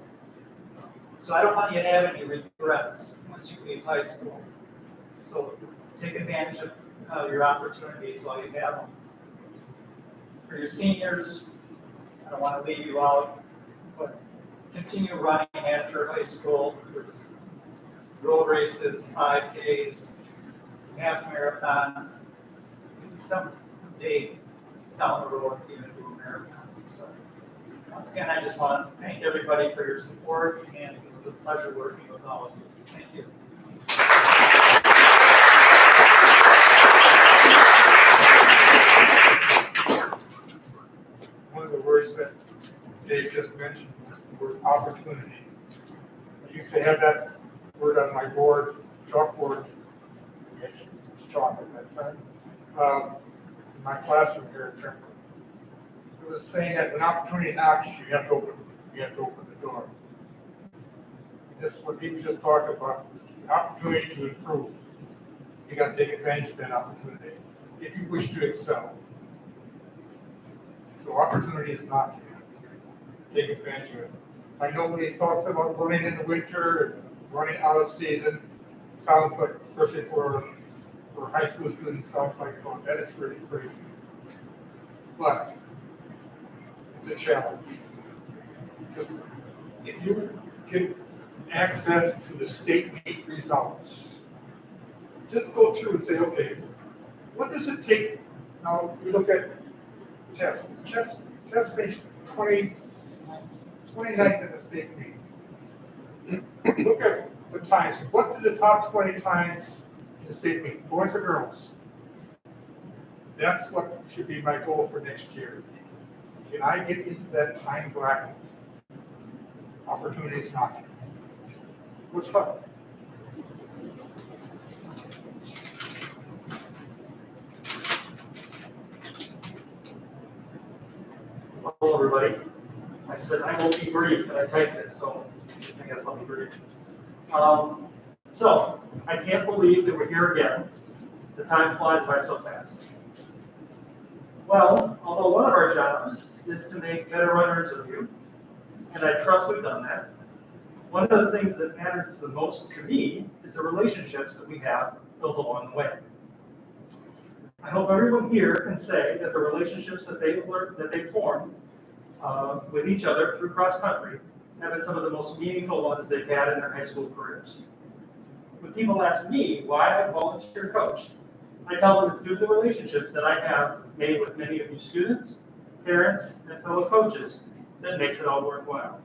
So I don't want you to have any regrets once you leave high school. So take advantage of your opportunities while you have them. For your seniors, I don't want to leave you out, but continue running after high school. There's road races, 5Ks, half marathons, maybe someday down the road, even do a marathon. So once again, I just want to thank everybody for your support, and it was a pleasure working with all of you. Thank you. One of the words that Dave just mentioned was the word opportunity. I used to have that word on my board, chalkboard, it was chalk at that time, in my classroom here at Trimble. It was saying that when opportunity knocks, you have to open the door. This is what he was just talking about, the opportunity to improve. You got to take advantage of that opportunity if you wish to excel. So opportunity is knocking. Take advantage of it. I know when he talks about running in the winter and running out of season, sounds like, especially for high school students, sounds like, oh, that is really crazy. But it's a challenge. Just, if you get access to the state meet results, just go through and say, okay, what does it take? Now we look at tests. Test makes 29th in the state meet. Look at the times. What did the top 20 times in the state meet? Boys or girls? That's what should be my goal for next year. Can I get into that time bracket? Opportunities knocking. What's tough? Hello, everybody. I said I will be brief, but I typed it, so I guess I'll be brief. So I can't believe that we're here again. The time flies by so fast. Well, although one of our jobs is to make better runners of you, and I trust we've done that, one of the things that matters the most to me is the relationships that we have built along the way. I hope everyone here can say that the relationships that they formed with each other through cross country have been some of the most meaningful ones they've had in their high school careers. When people ask me why I volunteer coach, I tell them it's due to the relationships that I have made with many of you students, parents, and fellow coaches that makes it all worthwhile.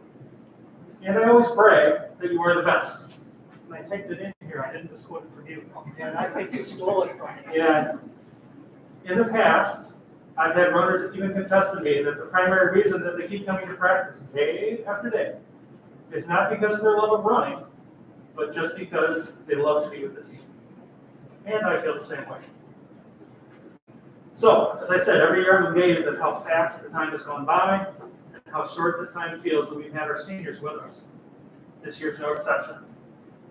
And I always pray that you are the best. And I typed it in here, I didn't just quote it from you. And I think you stole it from me. Yeah. In the past, I've had runners even confess to me that the primary reason that they keep coming to practice day after day is not because of their love of running, but just because they love to be with the team. And I feel the same way. So, as I said, every year I'm amazed at how fast the time has gone by and how short the time feels that we've had our seniors with us. This year's no exception.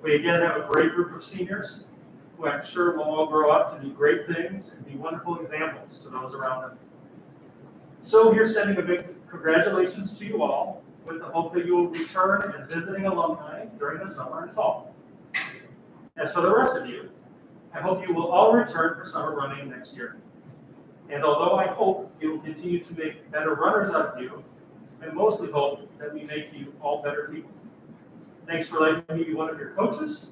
We again have a great group of seniors who I'm sure will all grow up to do great things and be wonderful examples to those around them. So here's sending a big congratulations to you all with the hope that you will return as visiting alumni during the summer and fall. As for the rest of you, I hope you will all return for summer running next year. And although I hope you will continue to make better runners out of you, I mostly hope that we make you all better people. Thanks for letting me be one of your coaches.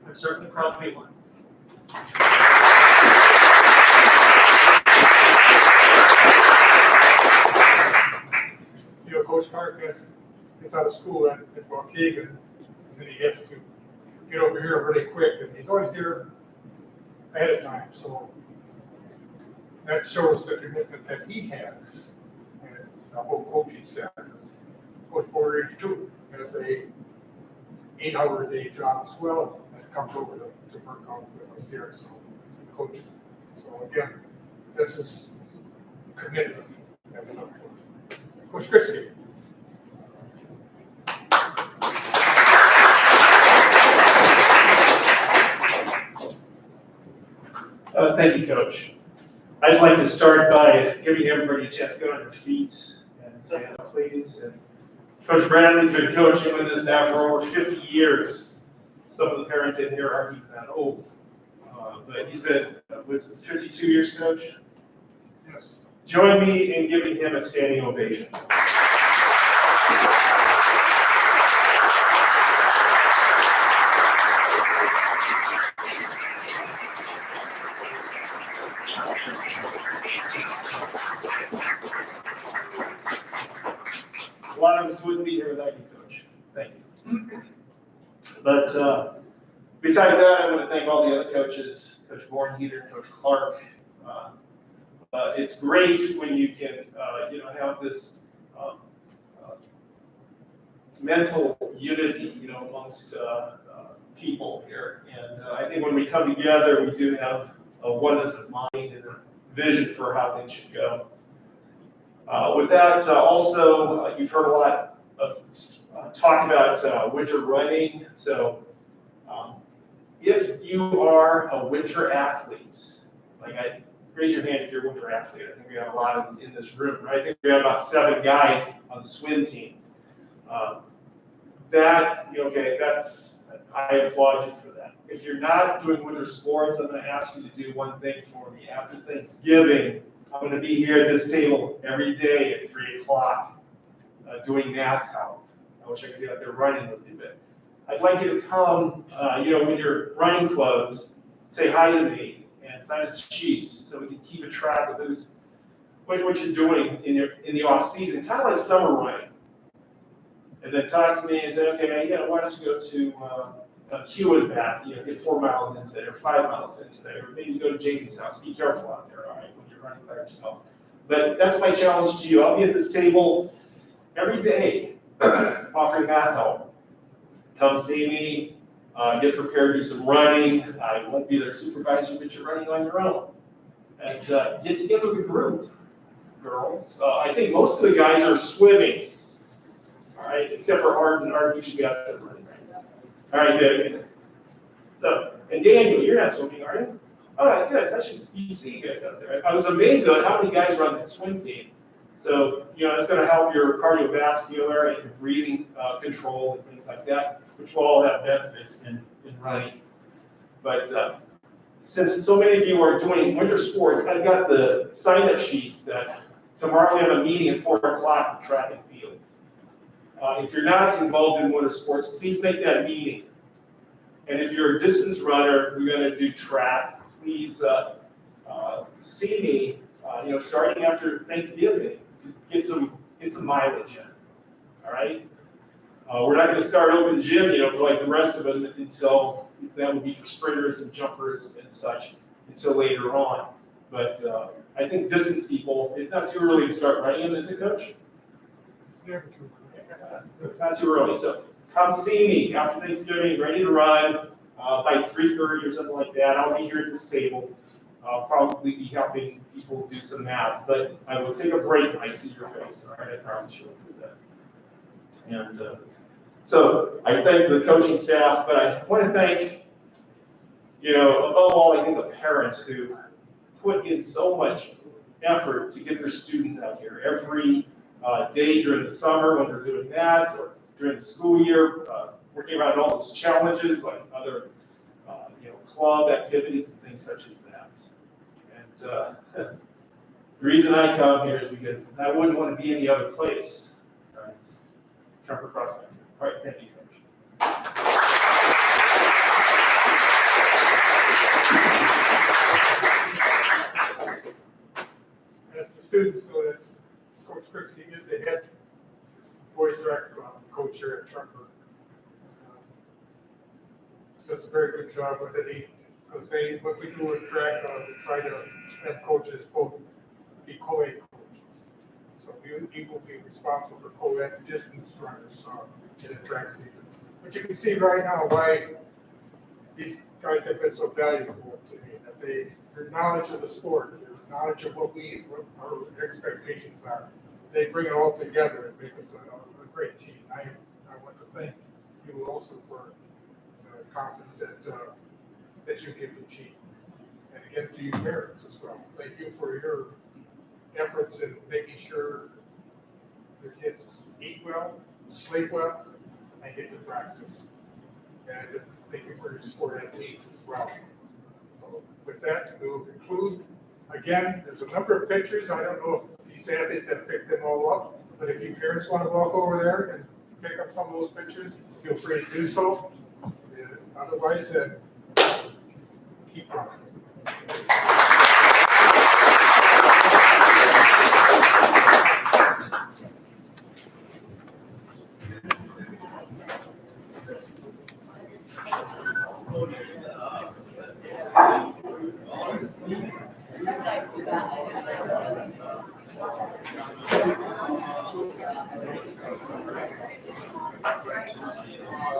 I'm certainly proud to be one. You know, Coach Clark gets out of school at Waukegan, and then he has to get over here really quick, and he's always here ahead of time. So that shows the commitment that he has, and the whole coaching staff. Coach Porter too has a 8-hour-a-day job as well, and comes over to work out with us here. So, coach. So again, this is commitment that we look for. Coach Christie. Thank you, Coach. I'd like to start by giving everybody a chance to get on their feet and stand up, please. And Coach Bradley's been coaching with us now for over 50 years. Some of the parents in here aren't even that old. But he's been with 52 years, Coach. Yes. Join me in giving him a standing ovation. a lot of us wouldn't be here without you, Coach. Thank you. But besides that, I want to thank all the other coaches, Coach Bornheater, Coach Clark. It's great when you can, have this mental unity, amongst people here. And I think when we come together, we do have a oneness of mind and a vision for how things should go. With that, also, you've heard a lot of talk about winter running. So if you are a winter athlete, raise your hand if you're a winter athlete. I think we have a lot of them in this room, right? I think we have about 7 guys on the swim team. I applaud you for that. If you're not doing winter sports, I'm going to ask you to do one thing for me. After Thanksgiving, I'm going to be here at this table every day at 3 o'clock doing math help. I wish I could get out there running with you, but I'd like you to come, with your running clothes, say hi to me, and sign us sheets so we can keep a track of what you're doing in the off season, kind of like summer running. And then talk to me and say, okay, why don't you go to Q and back, get 4 miles in today, or 5 miles in today, or maybe go to Jamie's house. Be careful out there, all right, when you're running by yourself. But that's my challenge to you. I'll be at this table every day offering math help. Come see me, get prepared to do some running. I won't be there to supervise you, but you're running on your own. And get together with a group, girls. I think most of the guys are swimming. All right, except for Art, you should be out there running right now. All right, good. So, and Daniel, you're not swimming, are you? All right, good. I should see you guys out there. I was amazed at how many guys run that swim team. So, it's going to help your cardiovascular and your breathing control and things like that, which will all have benefits in running. But since so many of you are doing winter sports, I've got the sign-up sheets that tomorrow we have a meeting at 4 o'clock for track and field. If you're not involved in winter sports, please make that meeting. And if you're a distance runner, we're going to do track, please see me, starting after Thanksgiving to get some mileage in. All right? We're not going to start open gym, for like the rest of them until that would be for sprinters and jumpers and such until later on. But I think distance people, it's not too early to start running, is it, Coach? It's never too early. It's not too early. So come see me after Thanksgiving, ready to run by 3:30 or something like that. I'll be here at this table. I'll probably be helping people do some math, but I will take a break when I see your face. All right, I promise you will do that. And so I thank the coaching staff, but I want to thank, above all, I think the parents who put in so much effort to get their students out here every day during the summer when they're doing that, or during the school year, working around all those challenges like other, club activities and things such as that. And the reason I come here is because I wouldn't want to be any other place. All right, jump across my. All right, thank you, Coach. As the students know, that's Coach Crooks, he is the head boys track coach here at Trumper. Does a very good job with it, because what we do with track, we try to have coaches both be co-ed coaches. So he will be responsible for co-ed distance runners in the track season. But you can see right now why these guys have been so valuable to me, that their knowledge of the sport, their knowledge of what our expectations are, they bring it all together and make us a great team. I want to thank you also for the confidence that you give the team. And again, to you parents as well. Thank you for your efforts in making sure your kids eat well, sleep well, and get to practice. And thank you for your support at needs as well. So with that, we will conclude. Again, there's a number of pictures. I don't know if these athletes have picked them all up, but if you parents want to walk over there and pick up some of those pictures, feel free to do so. Otherwise, keep running.